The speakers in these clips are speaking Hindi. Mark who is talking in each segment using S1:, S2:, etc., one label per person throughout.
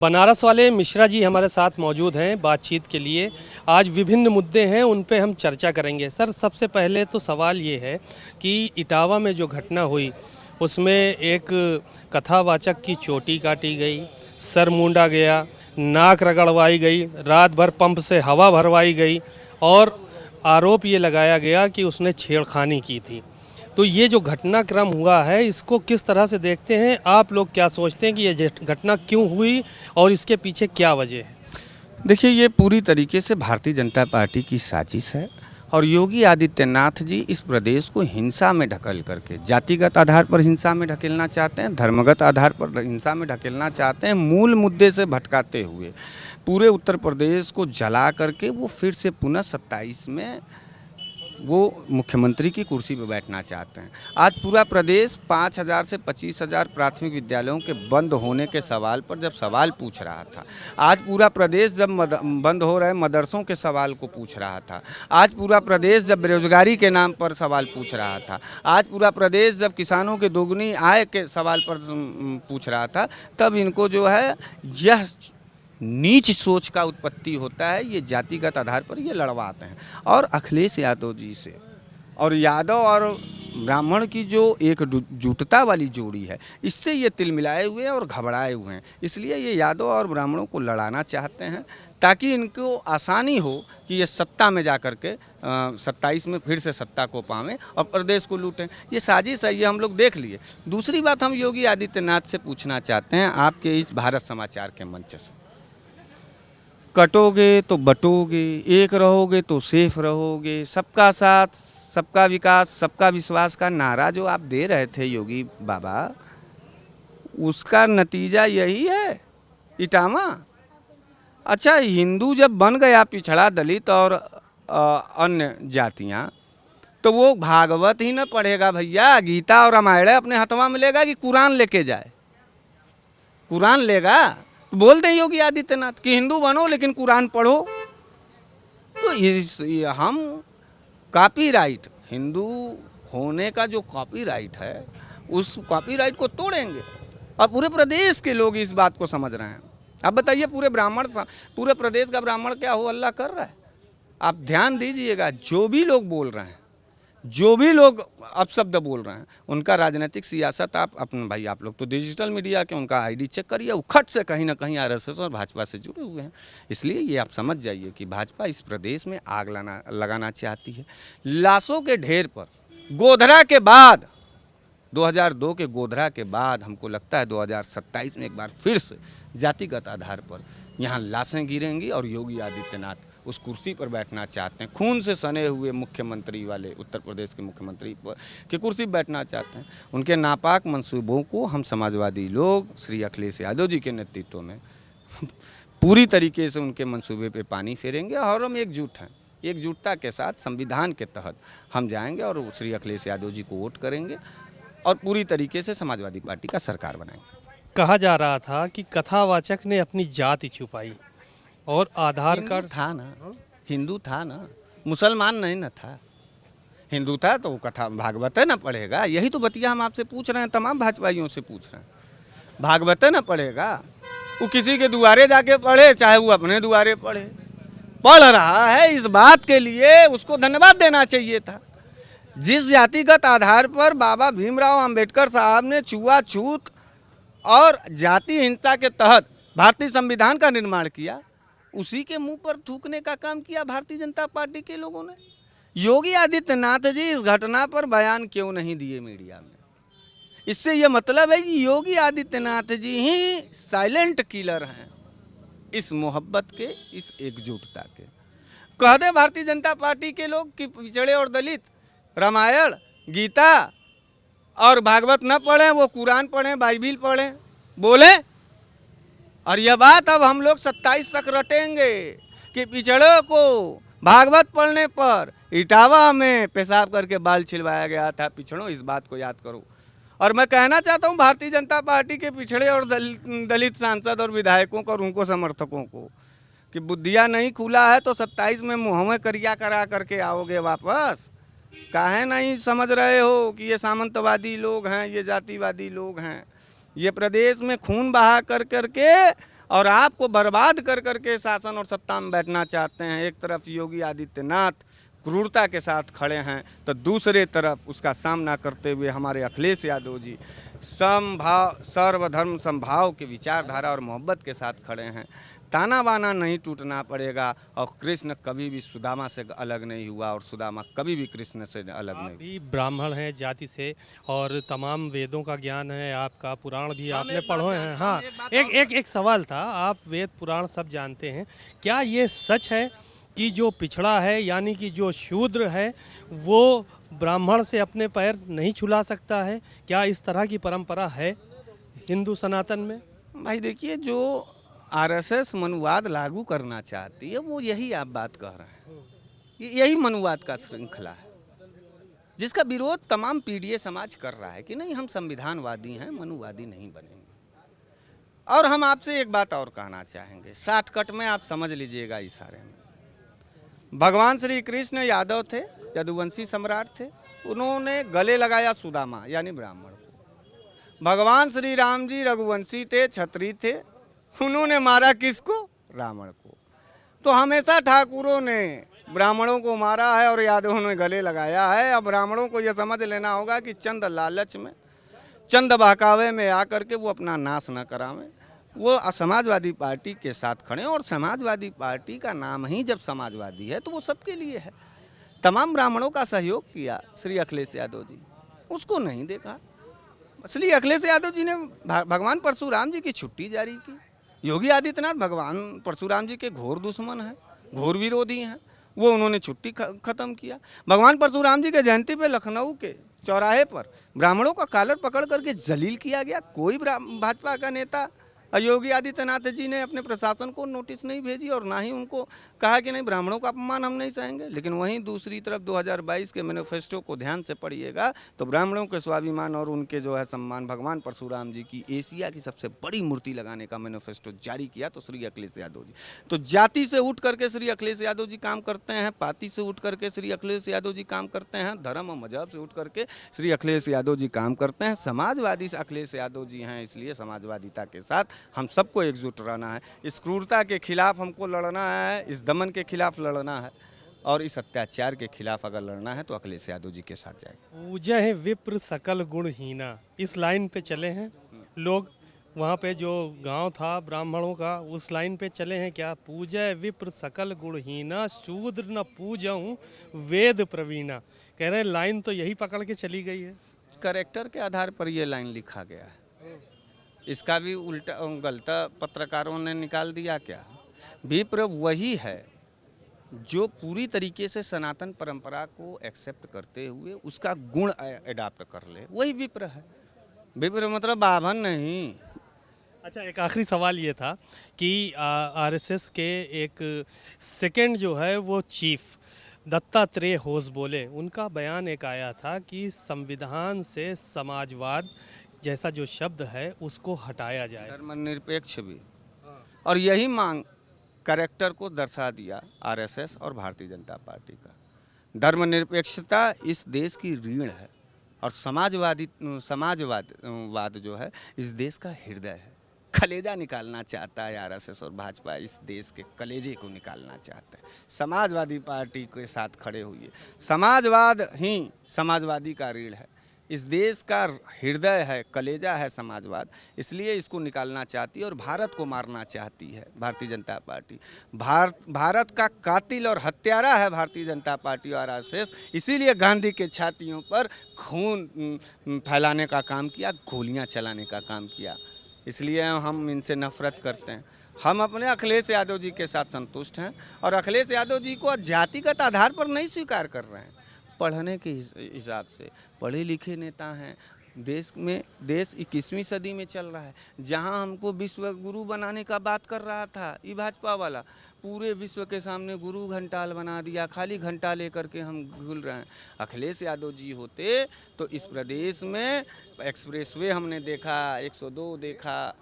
S1: बनारस वाले मिश्रा जी हमारे साथ मौजूद हैं बातचीत के लिए। आज विभिन्न मुद्दे हैं, उन पे हम चर्चा करेंगे। सर, सबसे पहले तो सवाल ये है कि इटावा में जो घटना हुई उसमें एक कथावाचक की चोटी काटी गई, सर मूंडा गया, नाक रगड़वाई गई, रात भर पंप से हवा भरवाई गई और आरोप ये लगाया गया कि उसने छेड़खानी की थी। तो ये जो घटनाक्रम हुआ है, इसको किस तरह से देखते हैं आप लोग? क्या सोचते हैं कि ये घटना क्यों हुई और इसके पीछे क्या वजह है?
S2: देखिए, ये पूरी तरीके से भारतीय जनता पार्टी की साजिश है और योगी आदित्यनाथ जी इस प्रदेश को हिंसा में ढकेल करके जातिगत आधार पर हिंसा में ढकेलना चाहते हैं, धर्मगत आधार पर हिंसा में ढकेलना चाहते हैं। मूल मुद्दे से भटकाते हुए पूरे उत्तर प्रदेश को जला करके वो फिर से पुनः 27 में वो मुख्यमंत्री की कुर्सी पर बैठना चाहते हैं। आज पूरा प्रदेश 5,000 से 25,000 प्राथमिक विद्यालयों के बंद होने के सवाल पर जब सवाल पूछ रहा था, आज पूरा प्रदेश जब बंद हो रहे मदरसों के सवाल को पूछ रहा था, आज पूरा प्रदेश जब बेरोजगारी के नाम पर सवाल पूछ रहा था, आज पूरा प्रदेश जब किसानों के दोगुनी आय के सवाल पर पूछ रहा था, तब इनको जो है यह नीच सोच का उत्पत्ति होता है। ये जातिगत आधार पर ये लड़वाते हैं। और अखिलेश यादव जी से और यादव और ब्राह्मण की जो एक जुटता वाली जोड़ी है, इससे ये तिलमिलाए हुए और घबराए हुए हैं। इसलिए ये यादव और ब्राह्मणों को लड़ाना चाहते हैं ताकि इनको आसानी हो कि ये सत्ता में जा कर के 27 में फिर से सत्ता को पावें और प्रदेश को लूटें। ये साजिश है, ये हम लोग देख लिए। दूसरी बात हम योगी आदित्यनाथ से पूछना चाहते हैं आपके इस भारत समाचार के मंच से, कटोगे तो बटोगे, एक रहोगे तो सेफ रहोगे, सबका साथ सबका विकास सबका विश्वास का नारा जो आप दे रहे थे योगी बाबा, उसका नतीजा यही है इटावा। अच्छा, हिंदू जब बन गया पिछड़ा, दलित और अन्य जातियां, तो वो भागवत ही न पढ़ेगा भैया, गीता और रामायण अपने हथवा में लेगा कि कुरान लेके जाए? कुरान लेगा? बोल दें योगी आदित्यनाथ कि हिंदू बनो लेकिन कुरान पढ़ो। तो हम कॉपीराइट, हिंदू होने का जो कॉपीराइट है, उस कॉपीराइट को तोड़ेंगे और पूरे प्रदेश के लोग इस बात को समझ रहे हैं। अब बताइए, पूरे प्रदेश का ब्राह्मण क्या हो अल्लाह कर रहा है? आप ध्यान दीजिएगा, जो भी लोग बोल रहे हैं, जो भी लोग अपशब्द बोल रहे हैं, उनका राजनीतिक सियासत आप अपने भाई, आप लोग तो डिजिटल मीडिया के उनका आईडी चेक करिए, उखट से कहीं ना कहीं आरएसएस और भाजपा से जुड़े हुए हैं। इसलिए ये आप समझ जाइए कि भाजपा इस प्रदेश में आग लगाना चाहती है। लाशों के ढेर पर गोधरा के बाद, 2002 के गोधरा के बाद हमको लगता है 2027 में एक बार फिर से जातिगत आधार पर यहाँ लाशें गिरेंगी और योगी आदित्यनाथ उस कुर्सी पर बैठना चाहते हैं। खून से सने हुए मुख्यमंत्री वाले उत्तर प्रदेश के मुख्यमंत्री की कुर्सी पर बैठना चाहते हैं। उनके नापाक मंसूबों को हम समाजवादी लोग श्री अखिलेश यादव जी के नेतृत्व में पूरी तरीके से उनके मंसूबे पे पानी फेरेंगे और हम एकजुट हैं। एकजुटता के साथ संविधान के तहत हम जाएंगे और श्री अखिलेश यादव जी को वोट करेंगे और पूरी तरीके से समाजवादी पार्टी का सरकार बनाएंगे।
S1: कहा जा रहा था कि कथावाचक ने अपनी जाति छुपाई और आधार कार्ड
S2: था ना, हिंदू था ना, मुसलमान नहीं ना था। हिंदू था तो कथा भागवत ना पढ़ेगा। यही तो बतिया हम आपसे पूछ रहे हैं, तमाम भाजपाइयों से पूछ रहे हैं। भागवत ना पढ़ेगा, वो किसी के दुआरे जाके पढ़े, चाहे वो अपने दुआरे पढ़े, पढ़ रहा है। इस बात के लिए उसको धन्यवाद देना चाहिए था। जिस जातिगत आधार पर बाबा भीमराव अंबेडकर साहब ने छुआछूत और जाति हिंसा के तहत भारतीय संविधान का निर्माण किया, उसी के मुंह पर थूकने का काम किया भारतीय जनता पार्टी के लोगों ने। योगी आदित्यनाथ जी इस घटना पर बयान क्यों नहीं दिए मीडिया में? इससे यह मतलब है कि योगी आदित्यनाथ जी ही साइलेंट किलर हैं इस मोहब्बत के, इस एकजुटता के। कह दे भारतीय जनता पार्टी के लोग कि पिछड़े और दलित रामायण, गीता और भागवत न पढ़ें, वो कुरान पढ़ें, बाइबिल पढ़ें, बोलें। और यह बात अब हम लोग 27 तक रटेंगे कि पिछड़ों को भागवत पढ़ने पर इटावा में पेशाब करके बाल छिलवाया गया था। पिछड़ों, इस बात को याद करो। और मैं कहना चाहता हूं भारतीय जनता पार्टी के पिछड़े और दलित सांसद और विधायकों को और उनको समर्थकों को कि बुद्धिया नहीं खुला है तो 27 में मुँह में करिया करा करके आओगे वापस। काहे नहीं समझ रहे हो कि ये सामंतवादी लोग हैं, ये जातिवादी लोग हैं। ये प्रदेश में खून बहा कर करके और आपको बर्बाद कर करके शासन और सत्ता में बैठना चाहते हैं। एक तरफ योगी आदित्यनाथ क्रूरता के साथ खड़े हैं, तो दूसरे तरफ उसका सामना करते हुए हमारे अखिलेश यादव जी समभाव, सर्वधर्म समभाव की विचारधारा और मोहब्बत के साथ खड़े हैं। ताना बाना नहीं टूटना पड़ेगा, और कृष्ण कभी भी सुदामा से अलग नहीं हुआ और सुदामा कभी भी कृष्ण से अलग
S1: आप
S2: नहीं हुआ।
S1: भी ब्राह्मण हैं जाति से और तमाम वेदों का ज्ञान है आपका, पुराण भी आपने पढ़े हैं। हाँ, एक सवाल था, आप वेद पुराण सब जानते हैं, क्या ये सच है कि जो पिछड़ा है यानी कि जो शूद्र है वो ब्राह्मण से अपने पैर नहीं छुला सकता है? क्या इस तरह की परंपरा है हिंदू सनातन में?
S2: भाई देखिए, जो आरएसएस मनुवाद लागू करना चाहती है वो यही आप बात कह रहे हैं, यही मनुवाद का श्रृंखला है जिसका विरोध तमाम पीढ़िए समाज कर रहा है कि नहीं, हम संविधानवादी हैं, मनुवादी नहीं बनेंगे। और हम आपसे एक बात और कहना चाहेंगे, शॉर्टकट में आप समझ लीजिएगा इशारे में। भगवान श्री कृष्ण यादव थे, यदुवंशी सम्राट थे, उन्होंने गले लगाया सुदामा यानी ब्राह्मण को। भगवान श्री राम जी रघुवंशी थे, क्षत्रिय थे, उन्होंने मारा किसको? रावण को। तो हमेशा ठाकुरों ने ब्राह्मणों को मारा है और यादवों ने गले लगाया है। अब ब्राह्मणों को यह समझ लेना होगा कि चंद लालच में, चंद बहकावे में आकर के वो अपना नाश न करावें। वो समाजवादी पार्टी के साथ खड़े, और समाजवादी पार्टी का नाम ही जब समाजवादी है तो वो सबके लिए है। तमाम ब्राह्मणों का सहयोग किया श्री अखिलेश यादव जी, उसको नहीं देखा। श्री अखिलेश यादव जी ने भगवान परशुराम जी की छुट्टी जारी की। योगी आदित्यनाथ भगवान परशुराम जी के घोर दुश्मन हैं, घोर विरोधी हैं, वो उन्होंने छुट्टी खत्म किया। भगवान परशुराम जी के जयंती पे लखनऊ के चौराहे पर ब्राह्मणों का कॉलर पकड़ करके जलील किया गया। कोई भाजपा का नेता योगी आदित्यनाथ जी ने अपने प्रशासन को नोटिस नहीं भेजी और ना ही उनको कहा कि नहीं, ब्राह्मणों का अपमान हम नहीं सहेंगे। लेकिन वहीं दूसरी तरफ 2022 के मैनिफेस्टो को ध्यान से पढ़िएगा तो ब्राह्मणों के स्वाभिमान और उनके जो है सम्मान, भगवान परशुराम जी की एशिया की सबसे बड़ी मूर्ति लगाने का मैनिफेस्टो जारी किया तो श्री अखिलेश यादव जी। तो जाति से उठ करके श्री अखिलेश यादव जी काम करते हैं, पार्टी से उठ करके श्री अखिलेश यादव जी काम करते हैं, धर्म और मजहब से उठ करके श्री अखिलेश यादव जी काम करते हैं। समाजवादी अखिलेश यादव जी हैं, इसलिए समाजवादिता के साथ हम सबको एकजुट रहना है। इस क्रूरता के खिलाफ हमको लड़ना है, इस दमन के खिलाफ लड़ना है, और इस अत्याचार के खिलाफ अगर लड़ना है तो अखिलेश यादव जी के साथ जाएंगे।
S1: पूजा है विप्र सकल गुणहीना, इस लाइन पे चले हैं लोग। वहाँ पे जो गांव था ब्राह्मणों का, उस लाइन पे चले हैं क्या? पूजा विप्र सकल गुणहीना, शूद्र न पूजऊं वेद प्रवीणा। कह रहे हैं लाइन तो यही पकड़ के चली गई है।
S2: कैरेक्टर के आधार पर ये लाइन लिखा गया है, इसका भी उल्टा गलता पत्रकारों ने निकाल दिया क्या? विप्र वही है जो पूरी तरीके से सनातन परंपरा को एक्सेप्ट करते हुए उसका गुण एडाप्ट कर ले, वही विप्र है। विप्र मतलब बाभन नहीं।
S1: अच्छा, एक आखिरी सवाल ये था कि आरएसएस के एक सेकंड जो है वो चीफ दत्तात्रेय होसबोले, उनका बयान एक आया था कि संविधान से समाजवाद जैसा जो शब्द है उसको हटाया जाए,
S2: धर्मनिरपेक्ष भी। और यही मांग कैरेक्टर को दर्शा दिया आरएसएस और भारतीय जनता पार्टी का। धर्मनिरपेक्षता इस देश की रीढ़ है और समाजवाद जो है इस देश का हृदय है। कलेजा निकालना चाहता है आरएसएस और भाजपा, इस देश के कलेजे को निकालना चाहता है। समाजवादी पार्टी के साथ खड़े हुए, समाजवाद ही समाजवादी का रीढ़ है, इस देश का हृदय है, कलेजा है समाजवाद, इसलिए इसको निकालना चाहती है और भारत को मारना चाहती है भारतीय जनता पार्टी। भारत का कातिल और हत्यारा है भारतीय जनता पार्टी और आरएसएस, इसीलिए गांधी के छातियों पर खून फैलाने का काम किया, गोलियां चलाने का काम किया। इसलिए हम इनसे नफरत करते हैं। हम अपने अखिलेश यादव जी के साथ संतुष्ट हैं और अखिलेश यादव जी को जातिगत आधार पर नहीं स्वीकार कर रहे हैं। पढ़ने के हिसाब से पढ़े लिखे नेता हैं। देश 21वीं सदी में चल रहा है, जहां हमको विश्व गुरु बनाने का बात कर रहा था ये भाजपा वाला, पूरे विश्व के सामने गुरु घंटाल बना दिया, खाली घंटा लेकर के हम घूल रहे हैं। अखिलेश यादव जी होते तो इस प्रदेश में एक्सप्रेसवे हमने देखा, 102 देखा,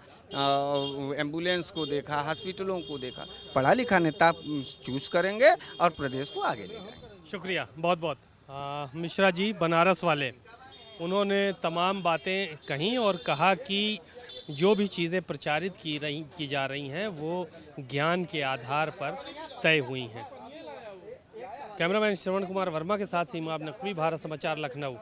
S2: एम्बुलेंस को देखा, हॉस्पिटलों को देखा। पढ़ा लिखा नेता चूज करेंगे और प्रदेश को आगे ले जाएंगे।
S1: शुक्रिया बहुत बहुत। मिश्रा जी बनारस वाले, उन्होंने तमाम बातें कहीं और कहा कि जो भी चीज़ें प्रचारित की जा रही हैं वो ज्ञान के आधार पर तय हुई हैं। कैमरामैन श्रवण कुमार वर्मा के साथ सीमा नकवी, भारत समाचार, लखनऊ।